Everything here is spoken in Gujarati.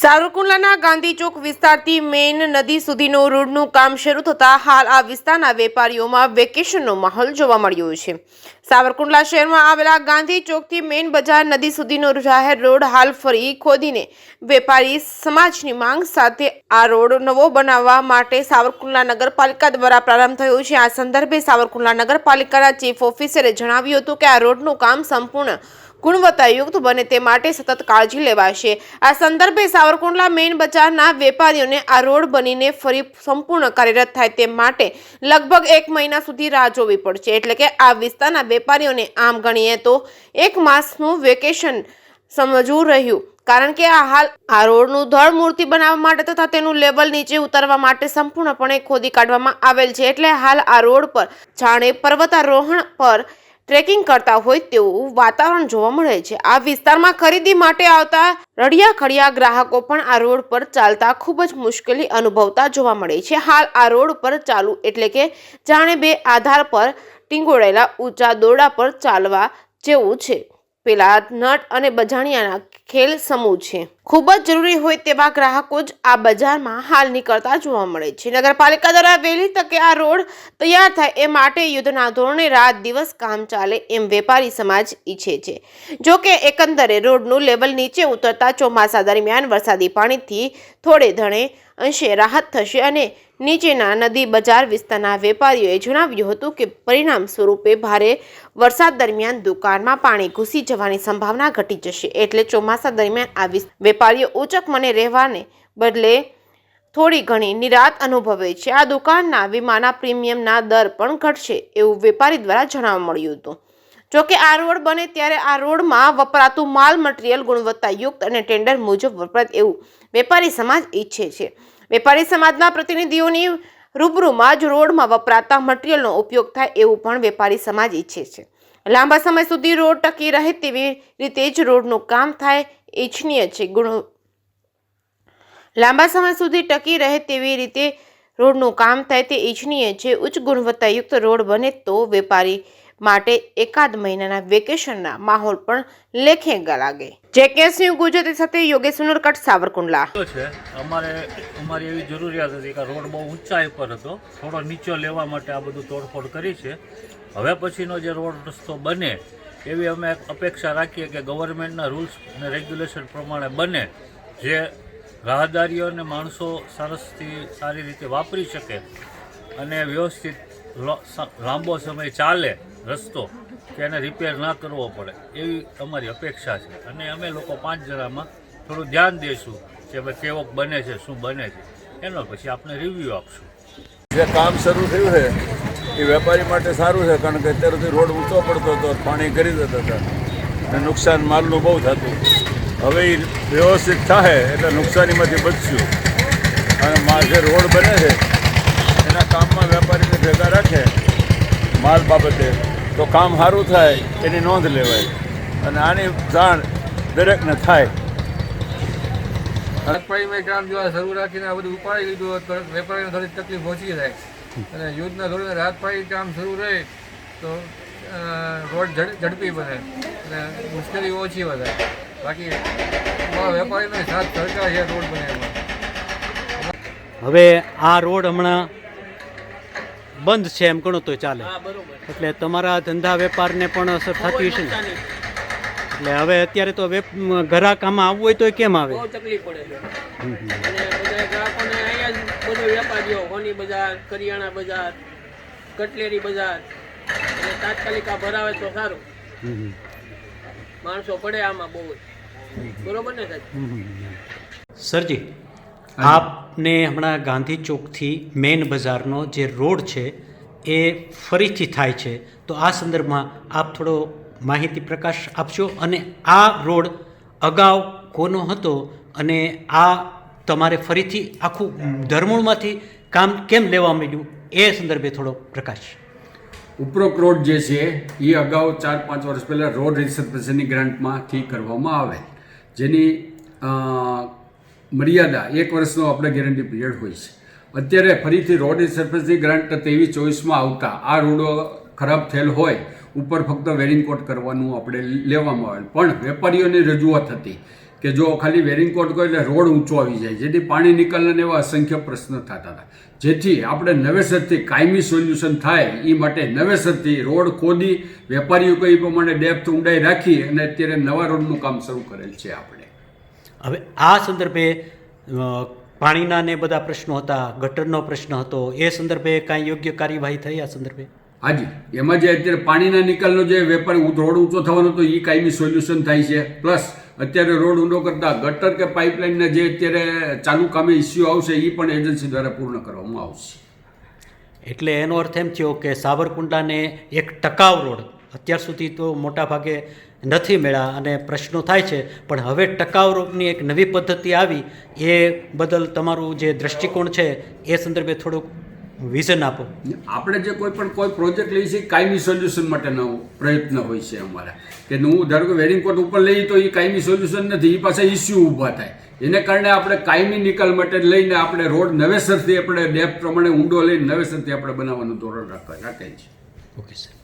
સાવરકુંડલાના ગાંધી ચોક વિસ્તારથી મેઇન નદી સુધીનો રોડનું કામ શરૂ થતાં હાલ આ વિસ્તારના વેપારીઓમાં વેકેશનનો માહોલ જોવા મળ્યો છે। સાવરકુંડલા શહેરમાં આવેલા ગાંધી ચોકથી મેઇન બજાર નદી સુધીનો જાહેર રોડ હાલ ફરી ખોદીને વેપારી સમાજની માંગ સાથે આ રોડ નવો બનાવવા માટે સાવરકુંડલા નગરપાલિકા દ્વારા પ્રારંભ થયો છે। આ સંદર્ભે સાવરકુંડલા નગરપાલિકાના ચીફ ઓફિસરે જણાવ્યું હતું કે આ રોડનું કામ સંપૂર્ણ ગુણવત્તાયુક્ત બને તે માટે સતત કાળજી લેવાશે। આ સંદર્ભે સાવરકુંડલા મેઇન બજારના વેપારીઓને આ રોડ બનીને ફરી સંપૂર્ણ કાર્યરત થાય તે માટે લગભગ 1 મહિના સુધી રાહ જોવી પડશે। એટલે કે આ વિસ્તારના વેપારીઓને આમ ગણીએ તો 1 માસનું વેકેશન સમજવું રહ્યું, કારણ કે હાલ આ રોડનું ધડ મૂર્તિ બનાવવા માટે તથા તેનું લેવલ નીચે ઉતારવા માટે સંપૂર્ણપણે ખોદી કાઢવામાં આવેલ છે। એટલે હાલ આ રોડ પર જાણે પર્વતારોહણ પર ટ્રેકિંગ કરતા હોય તેવું વાતાવરણ જોવા મળે છે। આ વિસ્તારમાં ખરીદી માટે આવતા રડિયા ખડિયા ગ્રાહકો પણ આ રોડ પર ચાલતા ખૂબ જ મુશ્કેલી અનુભવતા જોવા મળે છે। હાલ આ રોડ પર ચાલવું એટલે કે જાણે બે આધાર પર ટીંગોળેલા ઊંચા દોરડા પર ચાલવા જેવું છે। પેલા નટ અને બજાણિયાના ખેલ સમૂહ છે। ખૂબ જ જરૂરી હોય તેવા ગ્રાહકો જ આ બજારમાં હાલ નીકળતા જોવા મળે છે। નગરપાલિકા દ્વારા વહેલી તકે આ રોડ તૈયાર થાય એ માટે યુદ્ધના ધોરણે રાત દિવસ કામ ચાલે એમ વેપારી સમાજ ઈચ્છે છે। જો કે એકંદરે રોડનું લેવલ નીચે ઉતરતા ચોમાસા દરમિયાન વરસાદી પાણીથી થોડે ઘણે અંશે રાહત થશે અને નીચેના નદી બજાર વિસ્તારના વેપારીઓએ જણાવ્યું હતું કે પરિણામ સ્વરૂપે ભારે વરસાદ દરમિયાન દુકાનમાં પાણી ઘૂસી જવાની સંભાવના ઘટી જશે। એટલે ચોમાસા દરમિયાન આ વેપારીઓ ઉચક મને રહેવાને બદલે થોડી ઘણી નિરાત અનુભવે છે। આ દુકાનના વીમાના પ્રીમિયમના દર પણ ઘટશે એવું વેપારી દ્વારા જણાવવા મળ્યું હતું। જોકે આ રોડ બને ત્યારે આ રોડમાં વપરાતું માલ મટીરિયલ ગુણવત્તાયુક્ત અને ટેન્ડર મુજબ વપરાય એવું વેપારી સમાજ ઈચ્છે છે। વેપારી સમાજના પ્રતિનિધિઓની રૂબરૂમાં જ રોડમાં વપરાતા મટીરિયલનો ઉપયોગ થાય એવું પણ વેપારી સમાજ ઈચ્છે છે। લાંબા સમય સુધી રોડ ટકી રહે તેવી રીતે જ રોડનું કામ થાય ઇચ્છનીય છે। લાંબા સમય સુધી ટકી રહે તેવી રીતે રોડનું કામ થાય તે ઇચ્છનીય છે। ઉચ્ચ ગુણવત્તાયુક્ત રોડ બને તો વેપારી માટે એકાદ મહિનાના વેકેશનના માહોલ પણ લેખે લાગે। જેકેએસયુ ગુજરાતી સાથે યોગેશ સુનરકટ, સાવરકુંડલા છે। અમારી એવી જરૂરિયાત હતી કે રોડ બહુ ઊંચાઈ પર હતો, થોડો નીચો લેવા માટે આ બધું તોડફોડ કરી છે। હવે પછીનો જે રોડ રસ્તો બને એવી અમે અપેક્ષા રાખીએ કે ગવર્મેન્ટના રૂલ્સ અને રેગ્યુલેશન પ્રમાણે બને, જે રાહદારીઓ અને માણસો સારી રીતે વાપરી શકે અને વ્યવસ્થિત લાંબો સમય ચાલે રસ્તો, કે એને રિપેર ના કરવો પડે એવી અમારી અપેક્ષા છે। અને અમે લોકો 5 જણામાં થોડું ધ્યાન દઈશું કે ભાઈ કેવોક બને છે, શું બને છે, એનો પછી આપણે રિવ્યૂ આપશું। જે કામ શરૂ થયું છે એ વેપારી માટે સારું છે, કારણ કે અત્યાર સુધી રોડ ઊંચો પડતો હતો, પાણી કરી દેતા હતા અને નુકસાન માલનું બહુ થતું। હવે એ વ્યવસ્થિત થાય એટલે નુકસાનીમાંથી બચશું અને જે રોડ બને છે એના કામમાં વેપારીને ભેગા રાખે માલ બાબતે તો કામ સારું થાય એની નોંધ લેવાય અને આની જાણ દરેકને થાય। વેપારીમાં કામ જો શરૂ રાખીને આ બધું ઉપાડી લીધું હોત તો વેપારીને થોડી તકલીફ ઓછી થાય અને યુદ્ધના ધોરણે રાતપાળી કામ શરૂ રહે તો રોડ ઝડપી બને અને મુશ્કેલી ઓછી વધારે। બાકી વેપારીનો સાથ સરકાર છે રોડ બને એમાં। હવે આ રોડ હમણાં બંધ છે એમ ગણો તો ચાલે, એટલે તમારા ધંધા વેપારને પણ અસર થતી હશે ને? એટલે હવે અત્યારે તો ગ્રાહક આમાં આવવું હોય તો કેમ આવે? બહુ તકલીફ પડે છે અને બધા ગ્રાહકોને અહીંયા જ બધો વેપારીઓ હોની બજાર, કરિયાણા બજાર, કટલેરી બજાર એટલે તાત્કાલિક આ ભરાવે તો સારું, માણસો પડે આમાં બહુ જ, બરોબર ને સાહેબ? સરજી, આપને હમણાં ગાંધી ચોકથી મેઇન બજારનો જે રોડ છે એ ફરીથી થાય છે, તો આ સંદર્ભમાં આપ થોડો માહિતી પ્રકાશ આપશો અને આ રોડ અગાઉ કોનો હતો અને આ તમારે ફરીથી આખું ધરમૂળમાંથી કામ કેમ લેવા માંડ્યું એ સંદર્ભે થોડો પ્રકાશ। ઉપરોક્ત રોડ જે છે એ અગાઉ 4-5 વર્ષ પહેલાં રોડ રિસર્ફેસિંગની ગ્રાન્ટમાંથી કરવામાં આવે, જેની મર્યાદા 1 વર્ષનો આપણે ગેરંટી પીરિયડ હોય છે। અત્યારે ફરીથી રોડ રિસર્ફેસિંગ ગ્રાન્ટ 23-24માં આવતા આ રોડો ખરાબ થયેલ હોય, ઉપર ફક્ત વેરિંગ કોટ કરવાનું આપણે લેવામાં આવેલ, પણ વેપારીઓની રજૂઆત હતી કે જો ખાલી વેરિંગકોટ કોઈ એટલે રોડ ઊંચો આવી જાય, જેથી પાણી નિકાલના એવા અસંખ્ય પ્રશ્ન થતા હતા. જેથી આપણે નવેસરથી કાયમી સોલ્યુશન થાય એ માટે નવેસરથી રોડ ખોદી વેપારીઓ કોઈ પ્રમાણે ડેપ્થ ઊંડાઈ રાખી અને અત્યારે નવા રોડનું કામ શરૂ કરેલ છે આપણે. હવે આ સંદર્ભે પાણીના ને બધા પ્રશ્નો હતા, ગટરનો પ્રશ્ન હતો, એ સંદર્ભે કાંઈ યોગ્ય કાર્યવાહી થઈ આ સંદર્ભે? હાજી, એમાં જે અત્યારે પાણીના નિકાલનો જે વેપારી રોડ ઊંચો થવાનો હતો એ કાયમી સોલ્યુશન થાય છે. પ્લસ અત્યારે રોડ ઊંડો કરતા ગટર કે પાઇપલાઇનના જે અત્યારે ચાલુ કામે ઇસ્યુ આવશે એ પણ એજન્સી દ્વારા પૂર્ણ કરવામાં આવશે. એટલે એનો અર્થ એમ થયો કે સાવરકુંડલાને એક ટકાઉ રોડ અત્યાર સુધી તો મોટા ભાગે નથી મળ્યા અને પ્રશ્નો થાય છે, પણ હવે ટકાઉ રોડની એક નવી પદ્ધતિ આવી, એ બદલ તમારું જે દૃષ્ટિકોણ છે એ સંદર્ભે થોડુંક વિઝન આપો. આપણે જે કોઈ પ્રોજેક્ટ લઈએ છીએ કાયમી સોલ્યુશન માટેનો પ્રયત્ન હોય છે અમારા. કે હું ધારો કે વેરિંગકોટ ઉપર લઈએ તો એ કાયમી સોલ્યુશન નથી, એ પાસે ઇસ્યુ ઊભા થાય. એને કારણે આપણે કાયમી નિકાલ માટે લઈને આપણે રોડ નવેસરથી આપણે ડેપ્થ પ્રમાણે ઊંડો લઈને નવેસરથી આપણે બનાવવાનું ધોરણ રાખેલ છે. Okay sir.